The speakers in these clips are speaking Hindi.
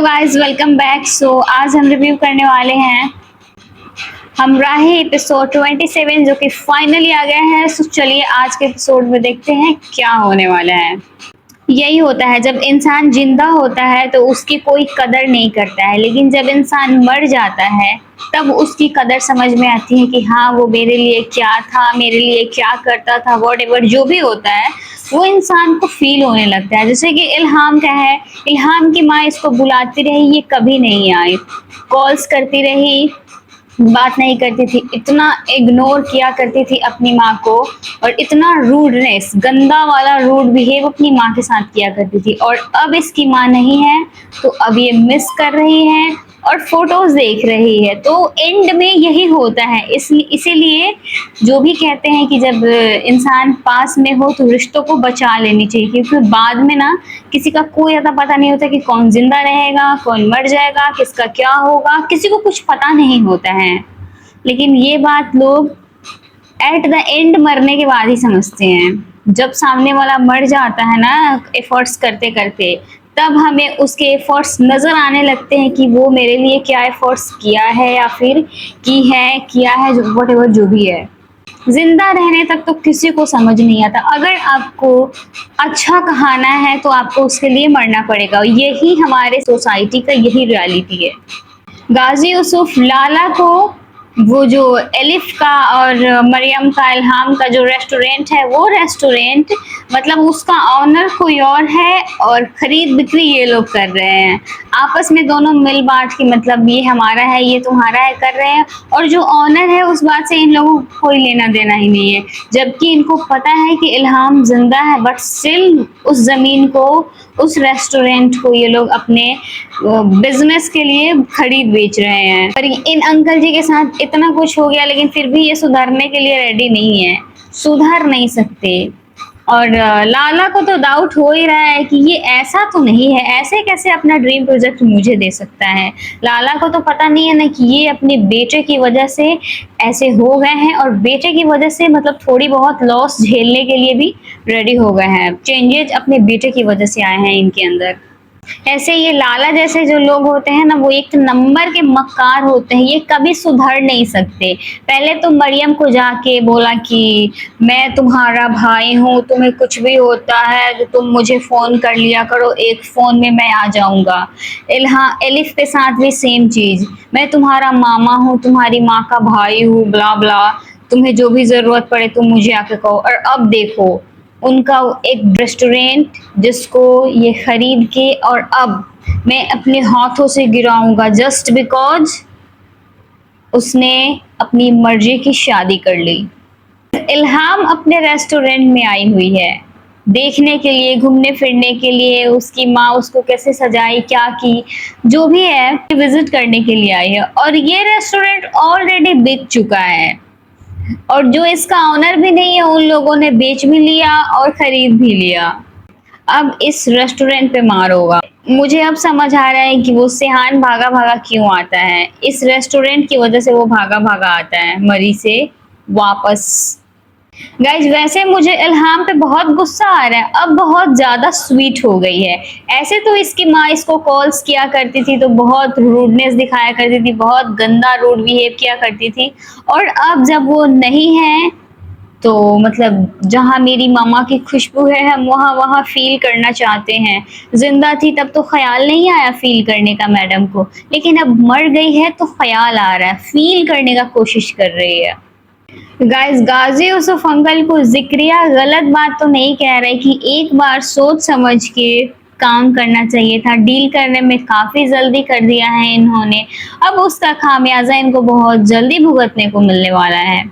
Guys, welcome back. आज हम रिव्यू करने वाले हैं हमराही एपिसोड 27 जो कि फाइनली आ गया है। चलिए आज के एपिसोड में देखते हैं क्या होने वाला है। यही होता है, जब इंसान जिंदा होता है तो उसकी कोई कदर नहीं करता है, लेकिन जब इंसान मर जाता है तब उसकी कदर समझ में आती है कि हाँ, वो मेरे लिए क्या था, मेरे लिए क्या करता था, वॉट जो भी होता है वो इंसान को फील होने लगता है। जैसे कि इल्हाम का है, इल्हाम की माँ इसको बुलाती रही, ये कभी नहीं आई, कॉल्स करती रही, बात नहीं करती थी, इतना इग्नोर किया करती थी अपनी माँ को, और इतना रूडनेस, गंदा वाला रूड बिहेव अपनी माँ के साथ किया करती थी। और अब इसकी माँ नहीं है तो अब ये मिस कर रही है और फोटोज देख रही है। तो एंड में यही होता है। इसीलिए जो भी कहते हैं कि जब इंसान पास में हो तो रिश्तों को बचा लेनी चाहिए, क्योंकि बाद में ना किसी का कोई ज़्यादा पता नहीं होता कि कौन जिंदा रहेगा, कौन मर जाएगा, किसका क्या होगा, किसी को कुछ पता नहीं होता है। लेकिन ये बात लोग एट द एंड मरने के बाद ही समझते हैं। जब सामने वाला मर जाता है ना एफर्ट्स करते करते, तब हमें उसके एफर्ट्स नज़र आने लगते हैं कि वो मेरे लिए क्या एफर्ट्स किया है या फिर किया है व्हाटएवर जो भी है। जिंदा रहने तक तो किसी को समझ नहीं आता। अगर आपको अच्छा कहाना है तो आपको उसके लिए मरना पड़ेगा। यही हमारे सोसाइटी का यही रियलिटी है। गाजी यूसुफ लाला को, वो जो एलिफ का और मरियम का, इल्हाम का जो रेस्टोरेंट है, वो रेस्टोरेंट मतलब उसका ऑनर कोई और है और खरीद बिक्री ये लोग कर रहे हैं आपस में, दोनों मिल बांट के, मतलब ये हमारा है ये तुम्हारा है कर रहे हैं। और जो ऑनर है उस बात से इन लोगों को कोई लेना देना ही नहीं है, जबकि इनको पता है कि इल्हाम जिंदा है, बट स्टिल उस जमीन को, उस रेस्टोरेंट को ये लोग अपने बिजनेस के लिए खरीद बेच रहे हैं। पर इन अंकल जी के साथ इतना कुछ हो गया, लेकिन फिर भी ये सुधरने के लिए रेडी नहीं है, सुधर नहीं सकते। और लाला को तो डाउट हो ही रहा है कि ये ऐसा तो नहीं है, ऐसे कैसे अपना ड्रीम प्रोजेक्ट मुझे दे सकता है। लाला को तो पता नहीं है ना कि ये अपने बेटे की वजह से ऐसे हो गए हैं, और बेटे की वजह से मतलब थोड़ी बहुत लॉस झेलने के लिए भी रेडी हो गए हैं। चेंजेस अपने बेटे की वजह से आए हैं इनके अंदर। ऐसे ये लाला जैसे जो लोग होते हैं ना, वो एक नंबर के मक्कार होते हैं, ये कभी सुधर नहीं सकते। पहले तो मरियम को जाके बोला कि मैं तुम्हारा भाई हूँ, तुम्हें कुछ भी होता है तो तुम मुझे फ़ोन कर लिया करो, एक फ़ोन में मैं आ जाऊँगा। एलिफ के साथ भी सेम चीज़, मैं तुम्हारा मामा हूँ, तुम्हारी माँ का भाई हूँ, ब्ला ब्ला, तुम्हें जो भी ज़रूरत पड़े तुम मुझे आके कहो। और अब देखो उनका एक रेस्टोरेंट जिसको ये खरीद के, और अब मैं अपने हाथों से गिराऊंगा जस्ट बिकॉज उसने अपनी मर्जी की शादी कर ली। इल्हाम अपने रेस्टोरेंट में आई हुई है देखने के लिए, घूमने फिरने के लिए, उसकी माँ उसको कैसे सजाई, क्या की, जो भी है विजिट करने के लिए आई है। और ये रेस्टोरेंट ऑलरेडी बिक चुका है, और जो इसका ऑनर भी नहीं है उन लोगों ने बेच भी लिया और खरीद भी लिया। अब इस रेस्टोरेंट पे मार होगा। मुझे अब समझ आ रहा है कि वो सिहान भागा भागा क्यों आता है, इस रेस्टोरेंट की वजह से वो भागा भागा आता है मरी से वापस। गाइज वैसे मुझे इल्हाम पे बहुत गुस्सा आ रहा है, अब बहुत ज़्यादा स्वीट हो गई है। ऐसे तो इसकी माँ इसको कॉल्स किया करती थी तो बहुत रूडनेस दिखाया करती थी, बहुत गंदा रूड बिहेव किया करती थी, और अब जब वो नहीं है तो मतलब जहाँ मेरी मामा की खुशबू है हम वहाँ वहाँ फील करना चाहते हैं। जिंदा थी तब तो ख्याल नहीं आया फील करने का मैडम को, लेकिन अब मर गई है तो ख्याल आ रहा है, फील करने का कोशिश कर रही है। गाइस गाजी यूसुफ अंकल को जिक्रिया गलत बात तो नहीं कह रहे कि एक बार सोच समझ के काम करना चाहिए था, डील करने में काफ़ी जल्दी कर दिया है इन्होंने, अब उसका खामियाजा इनको बहुत जल्दी भुगतने को मिलने वाला है।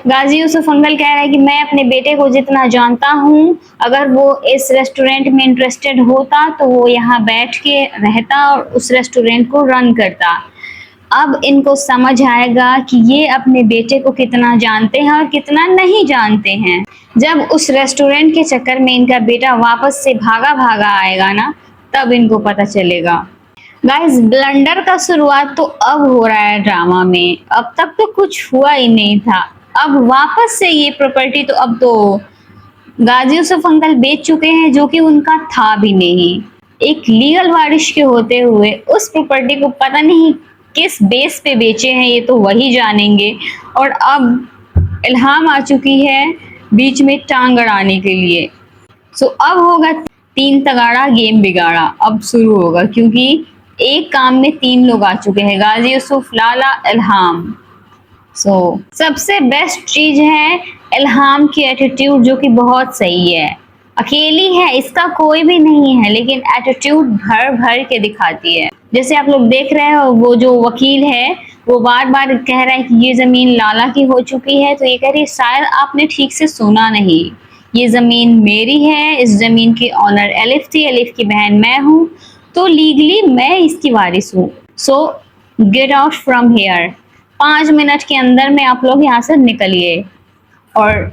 गाजी यूसुफ अंकल कह रहा है कि मैं अपने बेटे को जितना जानता हूँ, अगर वो इस रेस्टोरेंट में इंटरेस्टेड होता तो वो यहाँ बैठ के रहता और उस रेस्टोरेंट को रन करता। अब इनको समझ आएगा कि ये अपने बेटे को कितना जानते हैं और कितना नहीं जानते हैं। जब उस रेस्टोरेंट के चक्कर में इनका बेटा वापस से भागा भागा आएगा ना, तब इनको पता चलेगा। गाइस ब्लंडर का शुरुआत तो अब हो रहा है ड्रामा में, अब तक तो कुछ हुआ ही नहीं था। अब वापस से ये प्रॉपर्टी तो अब तो गाजी यूसुफ अंकल बेच चुके हैं, जो कि उनका था भी नहीं। एक लीगल वारिश के होते हुए उस प्रॉपर्टी को पता नहीं किस बेस पे बेचे हैं, ये तो वही जानेंगे। और अब इल्हाम आ चुकी है बीच में टांग अड़ाने के लिए। सो अब होगा तीन तगाड़ा गेम बिगाड़ा, अब शुरू होगा, क्योंकि एक काम में तीन लोग आ चुके हैं, गाजी यूसुफ, लाला, इल्हाम। सबसे बेस्ट चीज है इल्हाम की एटीट्यूड, जो कि बहुत सही है। अकेली है, इसका कोई भी नहीं है, लेकिन एटीट्यूड भर भर के दिखाती है। जैसे आप लोग देख रहे हो, वो जो वकील है वो बार बार कह रहा है कि ये जमीन लाला की हो चुकी है, तो ये कह रही है शायद आपने ठीक से सुना नहीं, ये जमीन मेरी है, इस जमीन की ऑनर एलिफ थी, एलिफ की बहन मैं हूँ, तो लीगली मैं इसकी वारिस हूँ। सो get out from here. 5 minute के अंदर में आप लोग यहाँ से निकलिए। और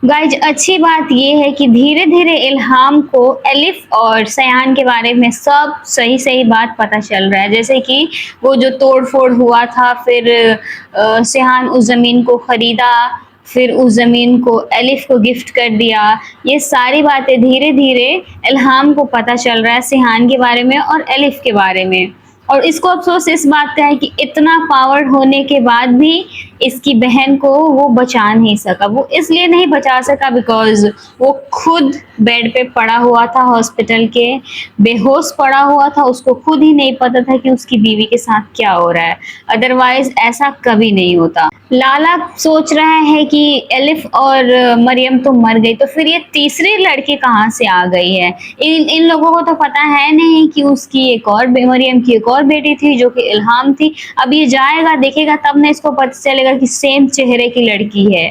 गाइज अच्छी बात ये है कि धीरे धीरे इल्हाम को एलिफ और सयान के बारे में सब सही सही बात पता चल रहा है। जैसे कि वो जो तोड़ फोड़ हुआ था, फिर सयान उस जमीन को खरीदा, फिर उस जमीन को एलिफ को गिफ्ट कर दिया। ये सारी बातें धीरे धीरे इल्हाम को पता चल रहा है सयान के बारे में और एलिफ के बारे में। और इसको अफसोस इस बात का है कि इतना पावर होने के बाद भी इसकी बहन को वो बचा नहीं सका। वो इसलिए नहीं बचा सका बिकॉज वो खुद बेड पे पड़ा हुआ था, हॉस्पिटल के बेहोश पड़ा हुआ था। उसको खुद ही नहीं पता था कि उसकी बीवी के साथ क्या हो रहा है, अदरवाइज ऐसा कभी नहीं होता। लाला सोच रहा है कि एलिफ और मरियम तो मर गई, तो फिर ये तीसरी लड़की कहाँ से आ गई है। इन लोगों को तो पता है नहीं कि उसकी एक और मरियम की एक और बेटी थी जो कि इल्हाम थी। अब ये जाएगा देखेगा तब ना इसको पता चलेगा कि सेम चेहरे की लड़की है।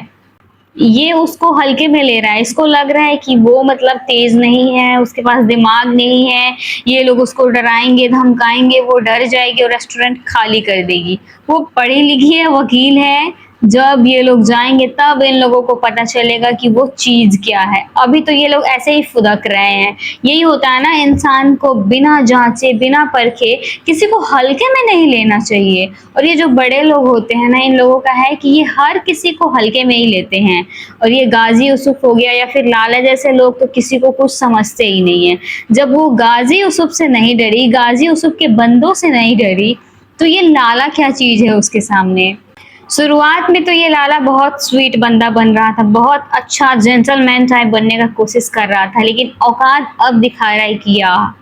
ये उसको हल्के में ले रहा है, इसको लग रहा है कि वो मतलब तेज नहीं है, उसके पास दिमाग नहीं है, ये लोग उसको डराएंगे धमकाएंगे, वो डर जाएगी और रेस्टोरेंट खाली कर देगी। वो पढ़ी लिखी है, वकील है, जब ये लोग जाएंगे तब इन लोगों को पता चलेगा कि वो चीज क्या है। अभी तो ये लोग ऐसे ही फुदक रहे हैं। यही होता है ना, इंसान को बिना जांचे बिना परखे किसी को हल्के में नहीं लेना चाहिए। और ये जो बड़े लोग होते हैं ना, इन लोगों का है कि ये हर किसी को हल्के में ही लेते हैं। और ये गाजी यूसुफ हो गया या फिर लाला जैसे लोग तो किसी को कुछ समझते ही नहीं है। जब वो गाजी यूसुफ से नहीं डरी, गाजी यूसुफ के बंदों से नहीं डरी, तो ये लाला क्या चीज है उसके सामने। शुरुआत में तो ये लाला बहुत स्वीट बंदा बन रहा था, बहुत अच्छा जेंटलमैन टाइप बनने का कोशिश कर रहा था, लेकिन औकात अब दिखा रहा है कि यार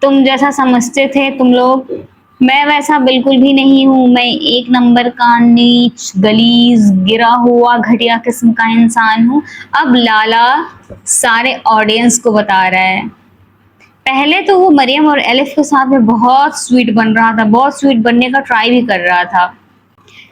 तुम जैसा समझते थे तुम लोग, मैं वैसा बिल्कुल भी नहीं हूँ। मैं एक नंबर का नीच गलीज गिरा हुआ घटिया किस्म का इंसान हूँ। अब लाला सारे ऑडियंस को बता रहा है। पहले तो वो मरियम और एलिफ के साथ में बहुत स्वीट बन रहा था, बहुत स्वीट बनने का ट्राई भी कर रहा था।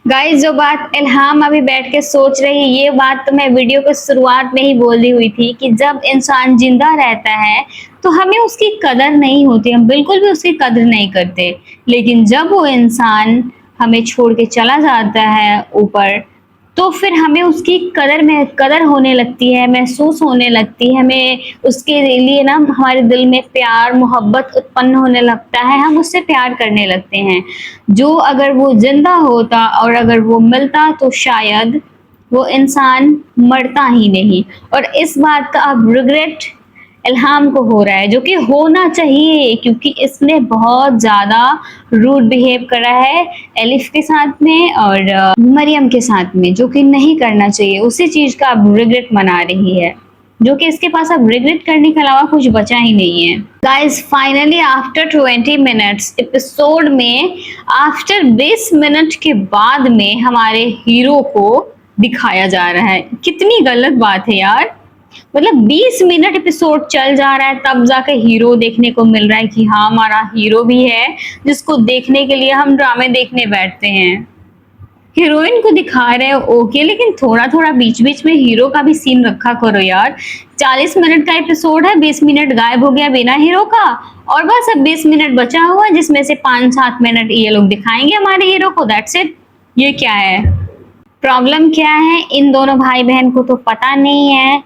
गाइस जो बात इल्हाम अभी बैठ के सोच रही है, ये बात तो मैं वीडियो के शुरुआत में ही बोल दी हुई थी कि जब इंसान जिंदा रहता है तो हमें उसकी कदर नहीं होती, हम बिल्कुल भी उसकी कदर नहीं करते। लेकिन जब वो इंसान हमें छोड़ के चला जाता है ऊपर, तो फिर हमें उसकी कदर होने लगती है, महसूस होने लगती है। हमें उसके लिए ना हमारे दिल में प्यार मोहब्बत उत्पन्न होने लगता है, हम उससे प्यार करने लगते हैं। जो अगर वो जिंदा होता और अगर वो मिलता तो शायद वो इंसान मरता ही नहीं। और इस बात का अब रिग्रेट इल्हाम को हो रहा है, जो कि होना चाहिए, क्योंकि इसने बहुत ज्यादा रूड बिहेव करा है एलिफ के साथ में और मरियम के साथ में, जो कि नहीं करना चाहिए। उसी चीज का अब रिग्रेट मना रही है, जो कि इसके पास अब रिग्रेट करने के अलावा कुछ बचा ही नहीं है। Guys finally after 20 minutes episode में, आफ्टर 20 मिनट के बाद में हमारे हीरो को दिखाया जा रहा है। कितनी गलत बात है यार, मतलब 20 मिनट एपिसोड चल जा रहा है तब जाके हीरो देखने को मिल रहा है कि हाँ हमारा हीरो भी है, जिसको देखने के लिए हम ड्रामे देखने बैठते हैं। हीरोइन को दिखा रहे हो ओके, लेकिन थोड़ा थोड़ा बीच बीच में हीरो का भी सीन रखा करो यार। 40 मिनट का एपिसोड है, 20 मिनट गायब हो गया बिना हीरो का, और बस अब 20 मिनट बचा हुआ है जिसमें से 5-7 मिनट ये लोग दिखाएंगे हमारे हीरो को, दैट्स इट। ये क्या है, प्रॉब्लम क्या है? इन दोनों भाई बहन को तो पता नहीं है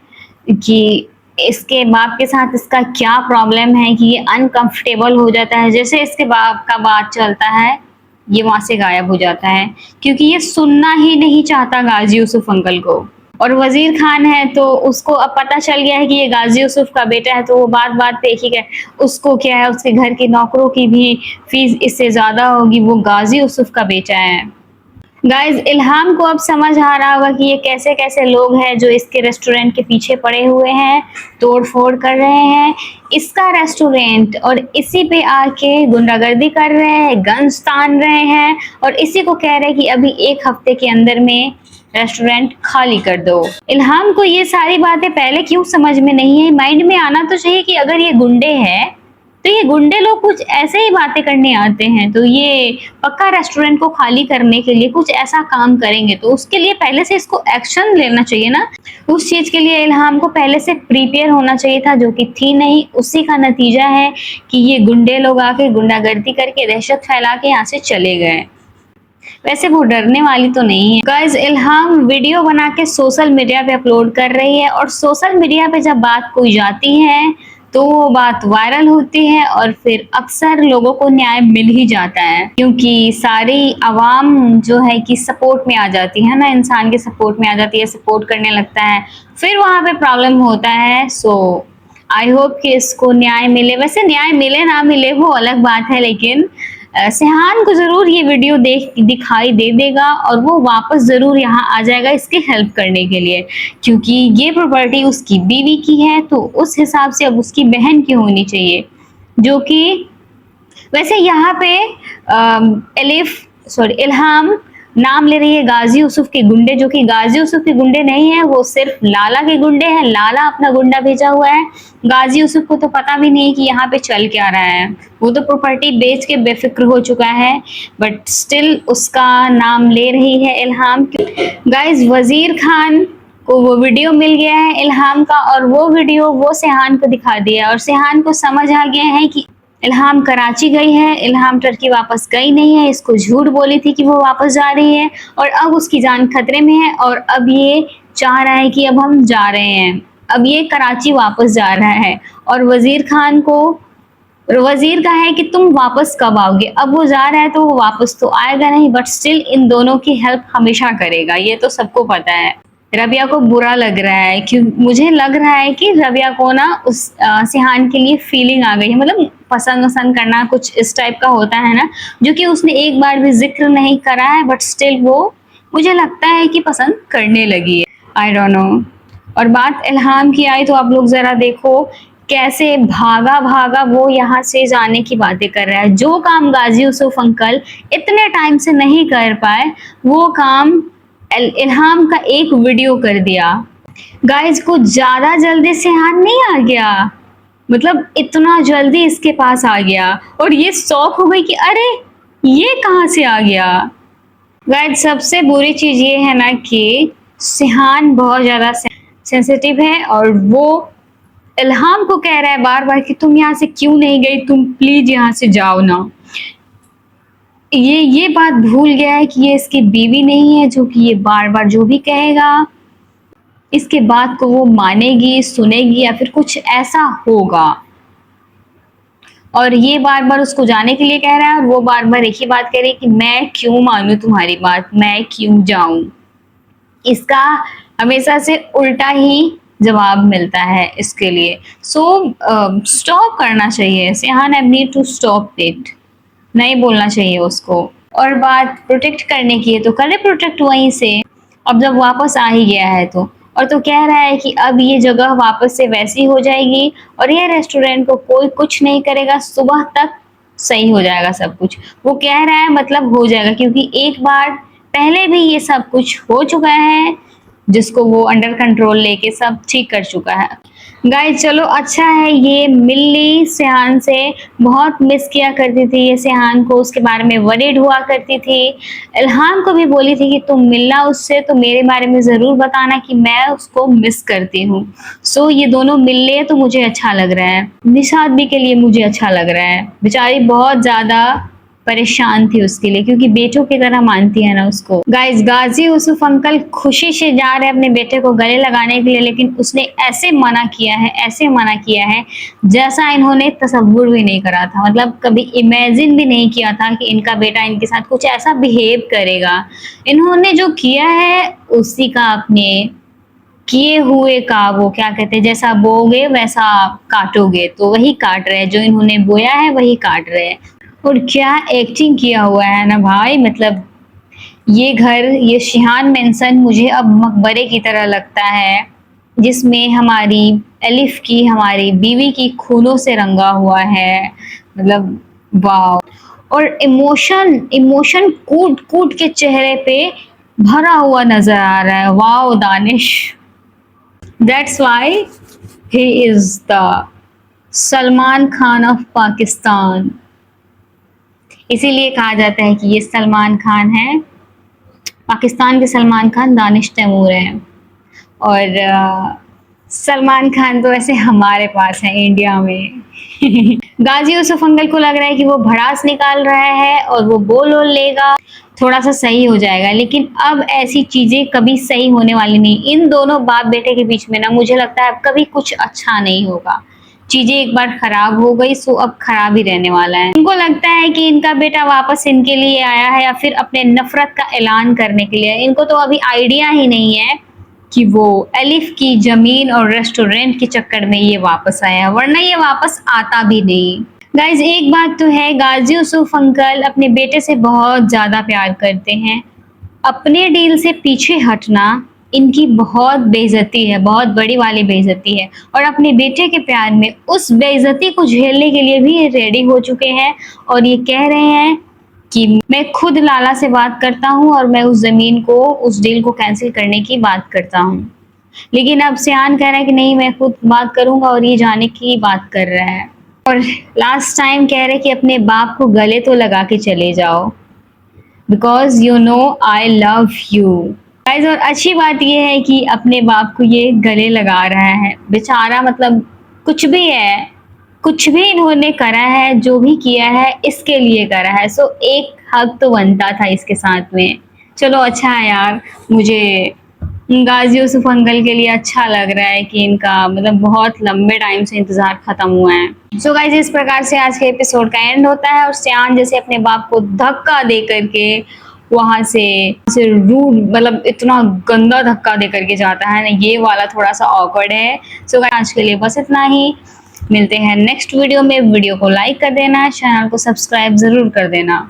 कि इसके बाप के साथ इसका क्या प्रॉब्लम है कि ये अनकंफर्टेबल हो जाता है। जैसे इसके बाप का बात चलता है ये वहां से गायब हो जाता है, क्योंकि ये सुनना ही नहीं चाहता गाजी यूसुफ अंकल को। और वजीर खान है तो उसको अब पता चल गया है कि ये गाजी यूसुफ का बेटा है, तो वो बात बात पे ही गए उसको क्या है, उसके घर के नौकरों की भी फीस इससे ज्यादा होगी, वो गाजी यूसुफ का बेटा है। गाइज इल्हाम को अब समझ आ रहा होगा कि ये कैसे कैसे लोग हैं जो इसके रेस्टोरेंट के पीछे पड़े हुए हैं, तोड़ फोड़ कर रहे हैं इसका रेस्टोरेंट, और इसी पे आके गुंडागर्दी कर रहे हैं, गन्स तान रहे हैं, और इसी को कह रहे हैं कि अभी 1 हफ्ते के अंदर में रेस्टोरेंट खाली कर दो। इल्हाम को ये सारी बातें पहले क्यों समझ में नहीं है? माइंड में आना तो चाहिए कि अगर ये गुंडे हैं तो ये गुंडे लोग कुछ ऐसे ही बातें करने आते हैं, तो ये पक्का रेस्टोरेंट को खाली करने के लिए कुछ ऐसा काम करेंगे, तो उसके लिए पहले से इसको एक्शन लेना चाहिए ना। उस चीज के लिए इल्हाम को पहले से प्रिपेयर होना चाहिए था, जो कि थी नहीं। उसी का नतीजा है कि ये गुंडे लोग आके गुंडागर्दी करके दहशत फैला के यहाँ से चले गए। वैसे वो डरने वाली तो नहीं है। गाइज इल्हाम वीडियो बना के सोशल मीडिया पे अपलोड कर रही है, और सोशल मीडिया पे जब बात कोई जाती है तो वो बात वायरल होती है, और फिर अक्सर लोगों को न्याय मिल ही जाता है, क्योंकि सारी आवाम जो है कि सपोर्ट में आ जाती है ना, इंसान के सपोर्ट में आ जाती है, सपोर्ट करने लगता है, फिर वहां पे प्रॉब्लम होता है। सो आई होप कि इसको न्याय मिले। वैसे न्याय मिले ना मिले वो अलग बात है, लेकिन सेहान को जरूर ये वीडियो दिखाई दे देगा, और वो वापस जरूर यहाँ आ जाएगा इसकी हेल्प करने के लिए, क्योंकि ये प्रॉपर्टी उसकी बीवी की है, तो उस हिसाब से अब उसकी बहन की होनी चाहिए, जो कि वैसे यहाँ पे इल्हाम नाम ले रही है गाजी यूसुफ के गुंडे, जो कि गाजी यूसुफ के गुंडे नहीं है, वो सिर्फ लाला के गुंडे हैं। लाला अपना गुंडा भेजा हुआ है, गाजी यूसुफ को तो पता भी नहीं कि यहाँ पे चल क्या रहा है, वो तो प्रॉपर्टी बेच के बेफिक्र हो चुका है, बट स्टिल उसका नाम ले रही है इल्हाम। गाइज वजीर खान को वो वीडियो मिल गया है इल्हाम का, और वो वीडियो वो सेहान को दिखा दिया, और सेहान को समझ आ गया है कि इल्हाम कराची गई है, इल्हाम टर्की वापस गई नहीं है, इसको झूठ बोली थी कि वो वापस जा रही है, और अब उसकी जान खतरे में है, और अब ये चाह रहा है कि अब हम जा रहे हैं, अब ये कराची वापस जा रहा है, और वजीर खान को वजीर का है कि तुम वापस कब आओगे। अब वो जा रहा है तो वो वापस तो आएगा नहीं, बट स्टिल इन दोनों की हेल्प हमेशा करेगा, ये तो सबको पता है। रबिया को बुरा लग रहा है, क्यों मुझे लग रहा है कि रबिया को ना उस सेहान के लिए फीलिंग आ गई है, मतलब पसंद वसंद करना कुछ इस टाइप का होता है ना, जो कि उसने एक बार भी जिक्र नहीं करा है, बट स्टिल वो मुझे लगता है कि पसंद करने लगी है। I don't know. और बात इल्हाम की आई तो आप लोग जरा देखो कैसे भागा भागा वो यहाँ से जाने की बातें कर रहा है। जो काम गाजी यूसुफ अंकल इतने टाइम से नहीं कर पाए, वो काम इल्हाम का एक वीडियो कर दिया। गाइज को ज्यादा जल्दी सेहान नहीं आ गया, मतलब इतना जल्दी इसके पास आ गया, और ये शौक हो गई कि अरे ये कहाँ से आ गया। गाइज सबसे बुरी चीज ये है ना कि सेहान बहुत ज्यादा सेंसिटिव है, और वो इल्हाम को कह रहा है बार बार कि तुम यहाँ से क्यों नहीं गई, तुम प्लीज यहाँ से जाओ ना। ये बात भूल गया है कि ये इसकी बीवी नहीं है, जो कि ये बार बार जो भी कहेगा इसके बात को वो मानेगी, सुनेगी, या फिर कुछ ऐसा होगा, और ये बार बार उसको जाने के लिए कह रहा है, और वो बार बार एक ही बात कह रही है कि मैं क्यों मानूं तुम्हारी बात, मैं क्यों जाऊं। इसका हमेशा से उल्टा ही जवाब मिलता है इसके लिए। सो स्टॉप करना चाहिए सेहान, I need to stop it, नहीं बोलना चाहिए उसको। और बात प्रोटेक्ट करने की है तो करे प्रोटेक्ट वहीं से, अब जब वापस आ ही गया है तो। और तो कह रहा है कि अब ये जगह वापस से वैसी हो जाएगी, और ये रेस्टोरेंट को कोई कुछ नहीं करेगा, सुबह तक सही हो जाएगा सब कुछ। वो कह रहा है मतलब हो जाएगा, क्योंकि एक बार पहले भी ये सब कुछ हो चुका है, जिसको वो अंडर कंट्रोल लेके सब ठीक कर चुका है। गाइस चलो अच्छा है ये मिल्ली सेहान से बहुत मिस किया करती थी, ये सेहान को उसके बारे में वरीड हुआ करती थी। इल्हाम को भी बोली थी कि तुम मिलना उससे तो मेरे बारे में ज़रूर बताना कि मैं उसको मिस करती हूँ। सो ये दोनों मिल ले तो मुझे अच्छा लग रहा है, निशाद भी के लिए मुझे अच्छा लग रहा है। बेचारी बहुत ज़्यादा परेशान थी उसके लिए, क्योंकि बेटों की तरह मानती है ना उसको। गाइस गाजी यूसुफ अंकल खुशी से जा रहे हैं अपने बेटे को गले लगाने के लिए, लेकिन उसने ऐसे मना किया है, ऐसे मना किया है जैसा इन्होंने तसव्वुर भी नहीं करा था, मतलब कभी इमेजिन भी नहीं किया था कि इनका बेटा इनके साथ कुछ ऐसा बिहेव करेगा। इन्होंने जो किया है उसी का अपने किए हुए का वो क्या कहते हैं, जैसा बोओगे वैसा काटोगे, तो वही काट रहे हैं, जो इन्होंने बोया है वही काट रहे हैं। और क्या एक्टिंग किया हुआ है ना भाई, मतलब ये घर, ये शिहान मेंशन मुझे अब मकबरे की तरह लगता है, जिसमें हमारी एलिफ की, हमारी बीवी की खूनों से रंगा हुआ है। मतलब वाह। और इमोशन इमोशन कूट कूट के चेहरे पे भरा हुआ नजर आ रहा है। वाह Danish, that's why he is the Salman Khan of Pakistan. इसीलिए कहा जाता है कि ये सलमान खान है, पाकिस्तान के सलमान खान दानिश तैमूर हैं। और सलमान खान तो ऐसे हमारे पास है इंडिया में। गाजी यूसुफ अंकल को लग रहा है कि वो भड़ास निकाल रहा है और वो बोल लेगा, थोड़ा सा सही हो जाएगा, लेकिन अब ऐसी चीजें कभी सही होने वाली नहीं। इन दोनों बाप बेटे के बीच में ना मुझे लगता है अब कभी कुछ अच्छा नहीं होगा। चीजें एक बार खराब हो गई सो अब खराब ही रहने वाला है। उनको लगता है कि इनका बेटा वापस इनके लिए आया है या फिर अपने नफरत का ऐलान करने के लिए। इनको तो अभी आइडिया ही नहीं है कि वो एलिफ की जमीन और रेस्टोरेंट के चक्कर में ये वापस आया, वरना ये वापस आता भी नहीं। गाइज एक बात तो है, गाजी यूसुफ अंकल अपने बेटे से बहुत ज्यादा प्यार करते हैं। अपने डील से पीछे हटना इनकी बहुत बेइज्जती है, बहुत बड़ी वाली बेइज्जती है। और अपने बेटे के प्यार में उस बेइज्जती को झेलने के लिए भी ये रेडी हो चुके हैं और ये कह रहे हैं कि मैं खुद लाला से बात करता हूँ और मैं उस जमीन को, उस डील को कैंसिल करने की बात करता हूँ। लेकिन अब सियान कह रहा है कि नहीं, मैं खुद बात करूंगा और ये जाने की बात कर रहा है। और लास्ट टाइम कह रहे कि अपने बाप को गले तो लगा के चले जाओ, because you know I love you. Guys और अच्छी बात यह है कि अपने बाप को ये गले लगा रहा है बेचारा। मतलब कुछ भी है, कुछ भी इन्होंने करा है, जो भी किया है इसके लिए करा है, सो एक हक तो बनता था इसके साथ में। चलो अच्छा है यार, मुझे गाजी यूसुफ अंकल के लिए अच्छा लग रहा है कि इनका मतलब बहुत लंबे टाइम से इंतजार खत्म हुआ है। सो गाइज इस प्रकार से आज के एपिसोड का एंड होता है और सियान जैसे अपने बाप को धक्का दे करके वहां से रूड, मतलब इतना गंदा धक्का दे करके जाता है ना, ये वाला थोड़ा सा ऑकवर्ड है। सो गाइस आज के लिए बस इतना ही, मिलते हैं नेक्स्ट वीडियो में। वीडियो को लाइक कर देना, चैनल को सब्सक्राइब जरूर कर देना।